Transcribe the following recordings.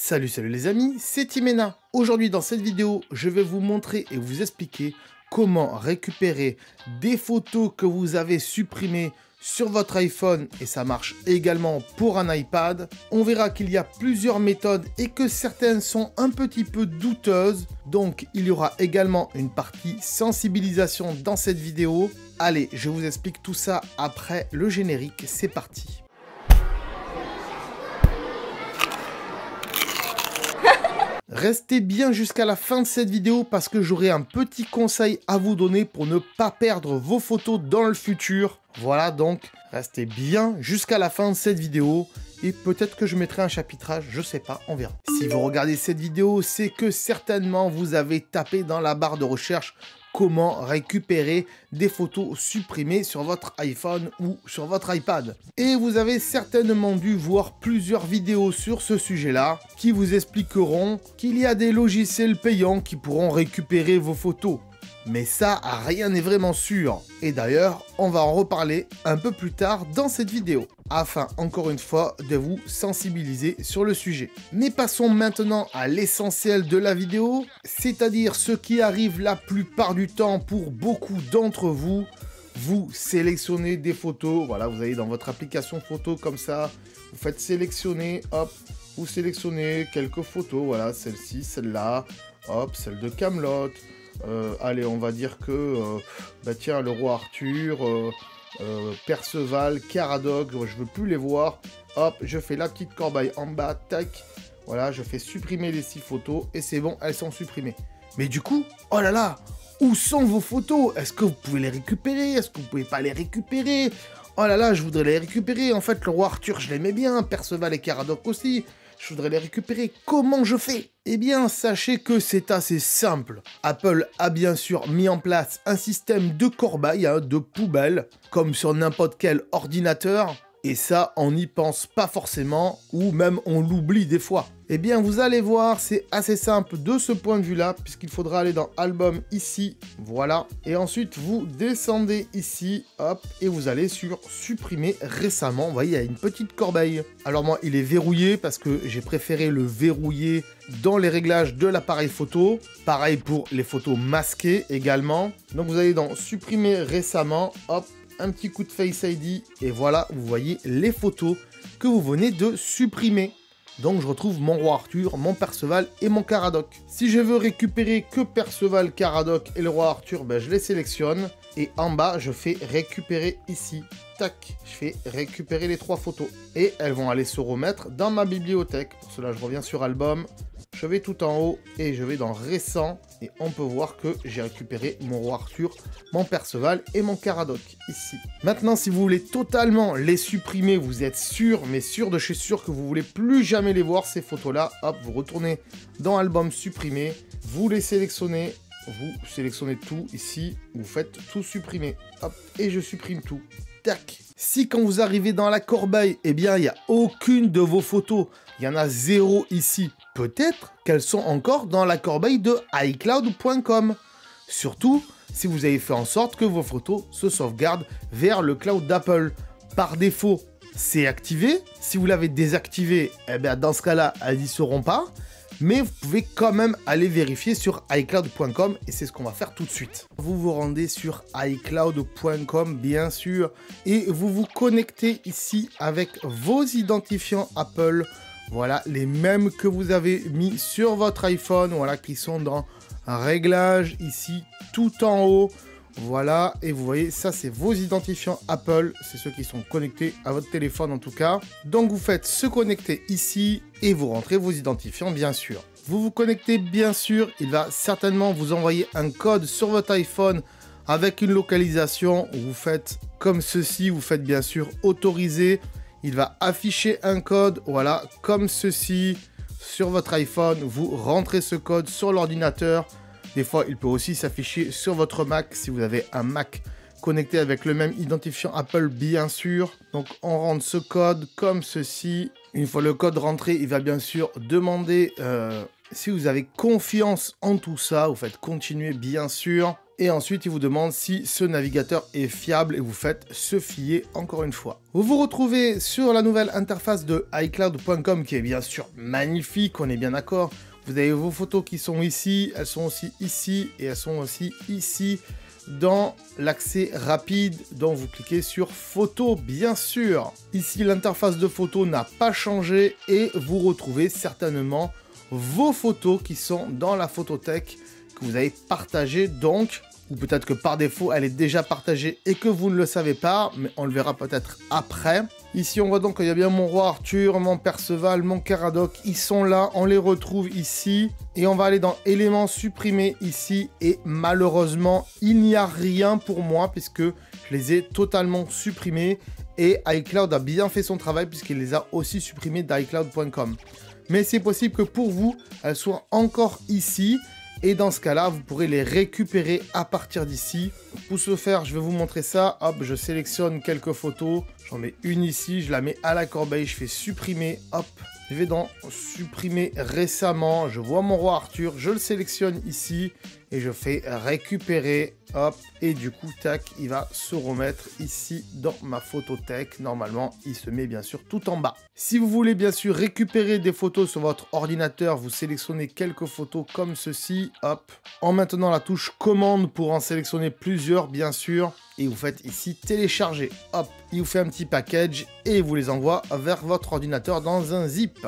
Salut les amis, c'est Timena. Aujourd'hui dans cette vidéo, je vais vous montrer et vous expliquer comment récupérer des photos que vous avez supprimées sur votre iPhone et ça marche également pour un iPad. On verra qu'il y a plusieurs méthodes et que certaines sont un petit peu douteuses. Donc il y aura également une partie sensibilisation dans cette vidéo. Allez, je vous explique tout ça après le générique, c'est parti. Restez bien jusqu'à la fin de cette vidéo parce que j'aurai un petit conseil à vous donner pour ne pas perdre vos photos dans le futur. Voilà, donc restez bien jusqu'à la fin de cette vidéo et peut-être que je mettrai un chapitrage, je sais pas, on verra. Si vous regardez cette vidéo, c'est que certainement vous avez tapé dans la barre de recherche comment récupérer des photos supprimées sur votre iPhone ou sur votre iPad. Et vous avez certainement dû voir plusieurs vidéos sur ce sujet-là qui vous expliqueront qu'il y a des logiciels payants qui pourront récupérer vos photos. Mais ça, rien n'est vraiment sûr. Et d'ailleurs, on va en reparler un peu plus tard dans cette vidéo, afin, encore une fois, de vous sensibiliser sur le sujet. Mais passons maintenant à l'essentiel de la vidéo, c'est-à-dire ce qui arrive la plupart du temps pour beaucoup d'entre vous. Vous sélectionnez des photos, voilà, vous allez dans votre application photo comme ça, vous faites sélectionner, hop, vous sélectionnez quelques photos, voilà, celle-ci, celle-là, hop, celle de Kaamelott. Allez, on va dire que, bah tiens, le roi Arthur, Perceval, Caradoc, je veux plus les voir. Hop, je fais la petite corbeille en bas, tac. Voilà, je fais supprimer les 6 photos et c'est bon, elles sont supprimées. Mais du coup, oh là là, où sont vos photos? Est-ce que vous pouvez les récupérer? Est-ce que vous pouvez pas les récupérer? Oh là là, je voudrais les récupérer. En fait, le roi Arthur, je l'aimais bien, Perceval et Caradoc aussi. Je voudrais les récupérer. Comment je fais? Eh bien, sachez que c'est assez simple. Apple a bien sûr mis en place un système de corbeille, de poubelle, comme sur n'importe quel ordinateur. Et ça, on n'y pense pas forcément, ou même on l'oublie des fois. Eh bien, vous allez voir, c'est assez simple de ce point de vue-là, puisqu'il faudra aller dans Album ici, voilà. Et ensuite, vous descendez ici, hop, et vous allez sur Supprimer récemment. Vous voyez, il y a une petite corbeille. Alors moi, il est verrouillé, parce que j'ai préféré le verrouiller dans les réglages de l'appareil photo. Pareil pour les photos masquées également. Donc vous allez dans Supprimer récemment, hop, un petit coup de Face ID et voilà, vous voyez les photos que vous venez de supprimer. Donc je retrouve mon roi Arthur, mon Perceval et mon Caradoc. Si je veux récupérer que Perceval, Caradoc et le roi Arthur, ben je les sélectionne et en bas je fais récupérer ici. Tac, je fais récupérer les 3 photos et elles vont aller se remettre dans ma bibliothèque. Pour cela je reviens sur Album. Je vais tout en haut et je vais dans Récent et on peut voir que j'ai récupéré mon roi Arthur, mon Perceval et mon Caradoc ici. Maintenant, si vous voulez totalement les supprimer, vous êtes sûr, mais sûr de chez sûr que vous voulez plus jamais les voir, ces photos-là, hop, vous retournez dans Album supprimer, vous les sélectionnez, vous sélectionnez tout ici, vous faites tout supprimer, hop, et je supprime tout. Tac. Si quand vous arrivez dans la corbeille, eh bien, il n'y a aucune de vos photos, il y en a 0 ici, peut-être qu'elles sont encore dans la corbeille de iCloud.com. Surtout si vous avez fait en sorte que vos photos se sauvegardent vers le cloud d'Apple. Par défaut, c'est activé. Si vous l'avez désactivé, eh bien, dans ce cas-là, elles n'y seront pas. Mais vous pouvez quand même aller vérifier sur iCloud.com et c'est ce qu'on va faire tout de suite. Vous vous rendez sur iCloud.com bien sûr et vous vous connectez ici avec vos identifiants Apple. Voilà, les mêmes que vous avez mis sur votre iPhone, voilà, qui sont dans Réglages ici tout en haut. Voilà, et vous voyez, ça c'est vos identifiants Apple, c'est ceux qui sont connectés à votre téléphone en tout cas. Donc vous faites se connecter ici et vous rentrez vos identifiants bien sûr. Vous vous connectez bien sûr, il va certainement vous envoyer un code sur votre iPhone avec une localisation. Vous faites comme ceci, vous faites bien sûr autoriser. Il va afficher un code, voilà, comme ceci sur votre iPhone. Vous rentrez ce code sur l'ordinateur. Des fois, il peut aussi s'afficher sur votre Mac si vous avez un Mac connecté avec le même identifiant Apple, bien sûr. Donc, on rentre ce code comme ceci. Une fois le code rentré, il va bien sûr demander si vous avez confiance en tout ça. Vous faites continuer, bien sûr. Et ensuite, il vous demande si ce navigateur est fiable et vous faites se fier encore une fois. Vous vous retrouvez sur la nouvelle interface de iCloud.com qui est bien sûr magnifique, on est bien d'accord. Vous avez vos photos qui sont ici, elles sont aussi ici et elles sont aussi ici dans l'accès rapide. Donc vous cliquez sur photo bien sûr. Ici l'interface de photo n'a pas changé et vous retrouvez certainement vos photos qui sont dans la photothèque que vous avez partagée donc. Ou peut-être que par défaut, elle est déjà partagée et que vous ne le savez pas, mais on le verra peut-être après. Ici, on voit donc qu'il y a bien mon roi Arthur, mon Perceval, mon Caradoc. Ils sont là, on les retrouve ici. Et on va aller dans éléments supprimés ici. Et malheureusement, il n'y a rien pour moi puisque je les ai totalement supprimés. Et iCloud a bien fait son travail puisqu'il les a aussi supprimés d'iCloud.com. Mais c'est possible que pour vous, elles soient encore ici. Et dans ce cas-là, vous pourrez les récupérer à partir d'ici. Pour ce faire, je vais vous montrer ça. Hop, je sélectionne quelques photos. J'en mets une ici, je la mets à la corbeille, je fais supprimer. Hop, je vais dans supprimer récemment. Je vois mon roi Arthur, je le sélectionne ici et je fais récupérer. Hop, et du coup, tac, il va se remettre ici dans ma photothèque. Normalement, il se met bien sûr tout en bas. Si vous voulez bien sûr récupérer des photos sur votre ordinateur, vous sélectionnez quelques photos comme ceci. Hop, en maintenant la touche commande pour en sélectionner plusieurs bien sûr. Et vous faites ici télécharger. Hop, il vous fait un petit package et vous les envoie vers votre ordinateur dans un zip.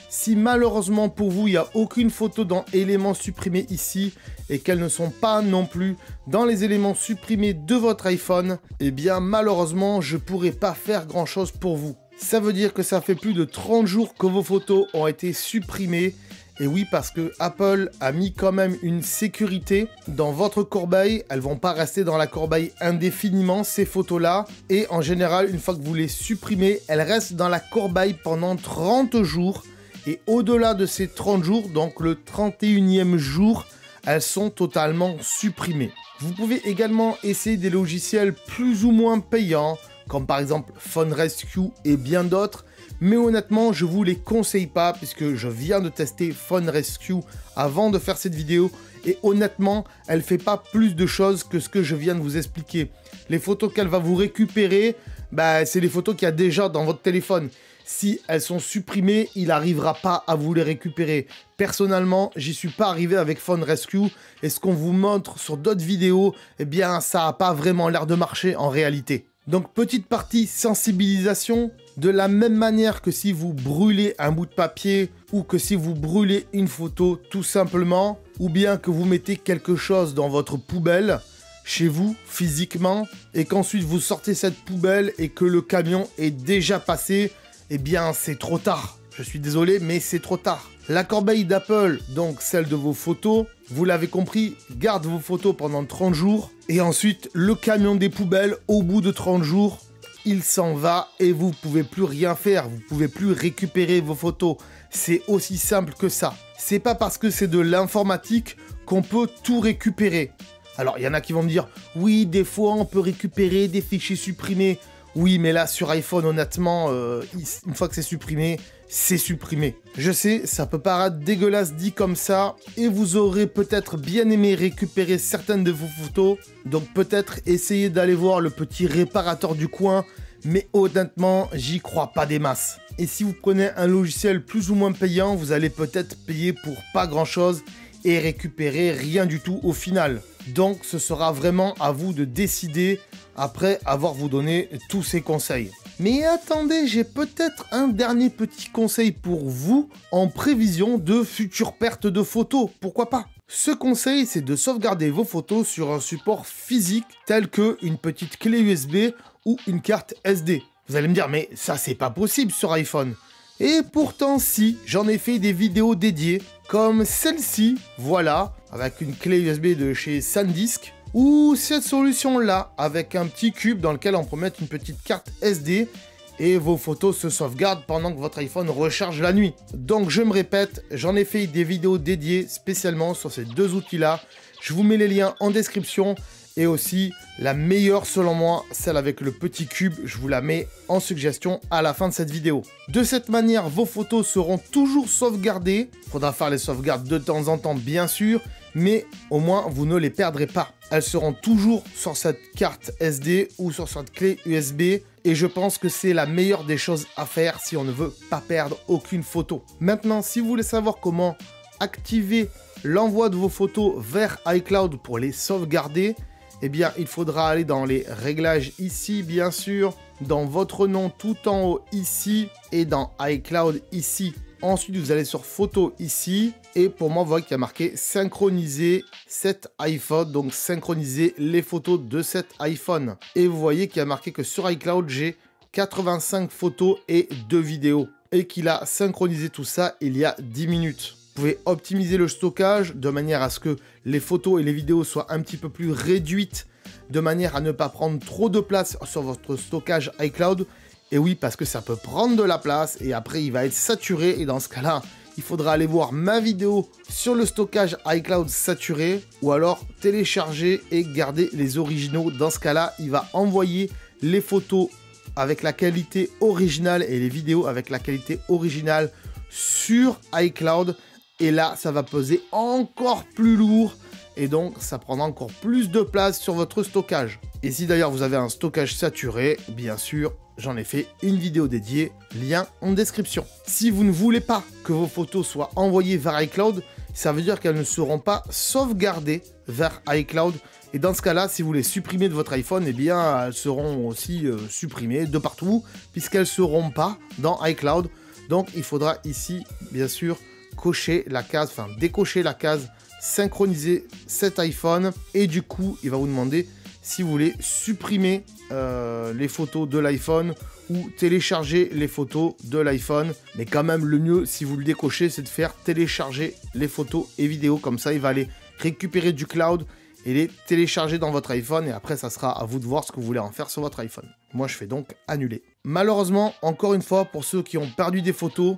Si malheureusement pour vous, il n'y a aucune photo dans éléments supprimés ici et qu'elles ne sont pas non plus dans les éléments supprimés de votre iPhone, eh bien malheureusement, je ne pourrai pas faire grand chose pour vous. Ça veut dire que ça fait plus de 30 jours que vos photos ont été supprimées. Et oui, parce que Apple a mis quand même une sécurité dans votre corbeille. Elles vont pas rester dans la corbeille indéfiniment, ces photos-là. Et en général, une fois que vous les supprimez, elles restent dans la corbeille pendant 30 jours. Et au-delà de ces 30 jours, donc le 31e jour, elles sont totalement supprimées. Vous pouvez également essayer des logiciels plus ou moins payants, comme par exemple Phone Rescue et bien d'autres. Mais honnêtement, je vous les conseille pas puisque je viens de tester Phone Rescue avant de faire cette vidéo. Et honnêtement, elle fait pas plus de choses que ce que je viens de vous expliquer. Les photos qu'elle va vous récupérer, c'est les photos qu'il y a déjà dans votre téléphone. Si elles sont supprimées, il n'arrivera pas à vous les récupérer. Personnellement, j'y suis pas arrivé avec Phone Rescue. Et ce qu'on vous montre sur d'autres vidéos, eh bien, ça n'a pas vraiment l'air de marcher en réalité. Donc, petite partie sensibilisation. De la même manière que si vous brûlez un bout de papier ou que si vous brûlez une photo tout simplement, ou bien que vous mettez quelque chose dans votre poubelle, chez vous, physiquement, et qu'ensuite vous sortez cette poubelle et que le camion est déjà passé, eh bien c'est trop tard. Je suis désolé, mais c'est trop tard. La corbeille d'Apple, donc celle de vos photos, vous l'avez compris, garde vos photos pendant 30 jours, et ensuite le camion des poubelles, au bout de 30 jours, il s'en va et vous ne pouvez plus rien faire, vous ne pouvez plus récupérer vos photos. C'est aussi simple que ça. C'est pas parce que c'est de l'informatique qu'on peut tout récupérer. Alors, il y en a qui vont me dire, oui, des fois, on peut récupérer des fichiers supprimés. Oui, mais là, sur iPhone, honnêtement, une fois que c'est supprimé, c'est supprimé. Je sais, ça peut paraître dégueulasse dit comme ça, et vous aurez peut-être bien aimé récupérer certaines de vos photos, donc peut-être essayer d'aller voir le petit réparateur du coin, mais honnêtement, j'y crois pas des masses. Et si vous prenez un logiciel plus ou moins payant, vous allez peut-être payer pour pas grand-chose et récupérer rien du tout au final. Donc, ce sera vraiment à vous de décider après avoir vous donné tous ces conseils. Mais attendez, j'ai peut-être un dernier petit conseil pour vous en prévision de futures pertes de photos, pourquoi pas? Ce conseil, c'est de sauvegarder vos photos sur un support physique tel que une petite clé USB ou une carte SD. Vous allez me dire, mais ça c'est pas possible sur iPhone. Et pourtant si, j'en ai fait des vidéos dédiées, comme celle-ci, voilà, avec une clé USB de chez SanDisk, ou cette solution-là, avec un petit cube dans lequel on peut mettre une petite carte SD, et vos photos se sauvegardent pendant que votre iPhone recharge la nuit. Donc je me répète, j'en ai fait des vidéos dédiées spécialement sur ces deux outils-là. Je vous mets les liens en description, Et aussi, la meilleure selon moi, celle avec le petit cube, je vous la mets en suggestion à la fin de cette vidéo. De cette manière, vos photos seront toujours sauvegardées. Il faudra faire les sauvegardes de temps en temps, bien sûr, mais au moins, vous ne les perdrez pas. Elles seront toujours sur cette carte SD ou sur cette clé USB. Et je pense que c'est la meilleure des choses à faire si on ne veut pas perdre aucune photo. Maintenant, si vous voulez savoir comment activer l'envoi de vos photos vers iCloud pour les sauvegarder, eh bien, il faudra aller dans les réglages ici, bien sûr, dans votre nom tout en haut ici et dans iCloud ici. Ensuite, vous allez sur photos ici et pour moi, vous voyez qu'il y a marqué synchroniser cet iPhone, donc synchroniser les photos de cet iPhone. Et vous voyez qu'il y a marqué que sur iCloud, j'ai 85 photos et 2 vidéos et qu'il a synchronisé tout ça il y a 10 minutes. Vous pouvez optimiser le stockage de manière à ce que les photos et les vidéos soient un petit peu plus réduites, de manière à ne pas prendre trop de place sur votre stockage iCloud. Et oui, parce que ça peut prendre de la place et après il va être saturé. Et dans ce cas-là, il faudra aller voir ma vidéo sur le stockage iCloud saturé ou alors télécharger et garder les originaux. Dans ce cas-là, il va envoyer les photos avec la qualité originale et les vidéos avec la qualité originale sur iCloud. Et là, ça va peser encore plus lourd et donc ça prendra encore plus de place sur votre stockage. Et si d'ailleurs vous avez un stockage saturé, bien sûr, j'en ai fait une vidéo dédiée, lien en description. Si vous ne voulez pas que vos photos soient envoyées vers iCloud, ça veut dire qu'elles ne seront pas sauvegardées vers iCloud. Et dans ce cas-là, si vous les supprimez de votre iPhone, eh bien, elles seront aussi supprimées de partout, puisqu'elles ne seront pas dans iCloud. Donc, il faudra ici, bien sûr, cocher la case, enfin décocher la case, synchroniser cet iPhone. Et du coup, il va vous demander si vous voulez supprimer les photos de l'iPhone ou télécharger les photos de l'iPhone. Mais quand même, le mieux, si vous le décochez, c'est de faire télécharger les photos et vidéos. Comme ça, il va aller récupérer du cloud et les télécharger dans votre iPhone. Et après, ça sera à vous de voir ce que vous voulez en faire sur votre iPhone. Moi, je fais donc annuler. Malheureusement, encore une fois, pour ceux qui ont perdu des photos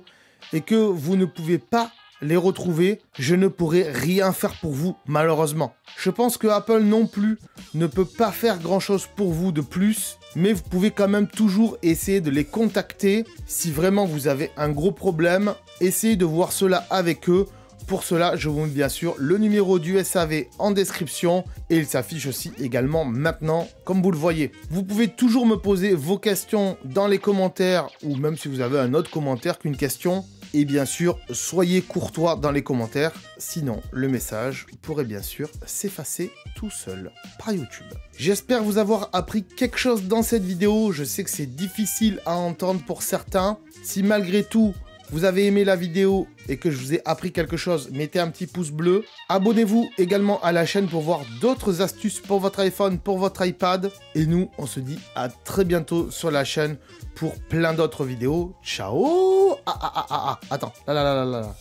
et que vous ne pouvez pas les retrouver, je ne pourrai rien faire pour vous, malheureusement. Je pense que Apple non plus ne peut pas faire grand-chose pour vous de plus, mais vous pouvez quand même toujours essayer de les contacter. Si vraiment vous avez un gros problème, essayez de voir cela avec eux. Pour cela, je vous mets bien sûr le numéro du SAV en description et il s'affiche aussi également maintenant, comme vous le voyez. Vous pouvez toujours me poser vos questions dans les commentaires ou même si vous avez un autre commentaire qu'une question. Et bien sûr, soyez courtois dans les commentaires, sinon le message pourrait bien sûr s'effacer tout seul par YouTube. J'espère vous avoir appris quelque chose dans cette vidéo. Je sais que c'est difficile à entendre pour certains. Si malgré tout, vous avez aimé la vidéo et que je vous ai appris quelque chose, mettez un petit pouce bleu. Abonnez-vous également à la chaîne pour voir d'autres astuces pour votre iPhone, pour votre iPad. Et nous, on se dit à très bientôt sur la chaîne pour plein d'autres vidéos. Ciao! Attends, là.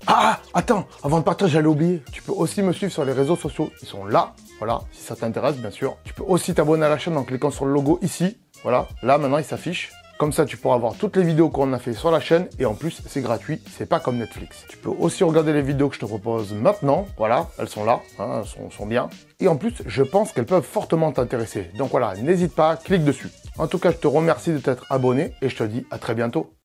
Ah, attends, avant de partir, j'allais oublier. Tu peux aussi me suivre sur les réseaux sociaux. Ils sont là, voilà, si ça t'intéresse, bien sûr. Tu peux aussi t'abonner à la chaîne en cliquant sur le logo ici. Voilà, là, maintenant, il s'affiche. Comme ça, tu pourras voir toutes les vidéos qu'on a fait sur la chaîne et en plus, c'est gratuit, c'est pas comme Netflix. Tu peux aussi regarder les vidéos que je te propose maintenant, voilà, elles sont là, hein, elles sont bien. Et en plus, je pense qu'elles peuvent fortement t'intéresser. Donc voilà, n'hésite pas, clique dessus. En tout cas, je te remercie de t'être abonné et je te dis à très bientôt.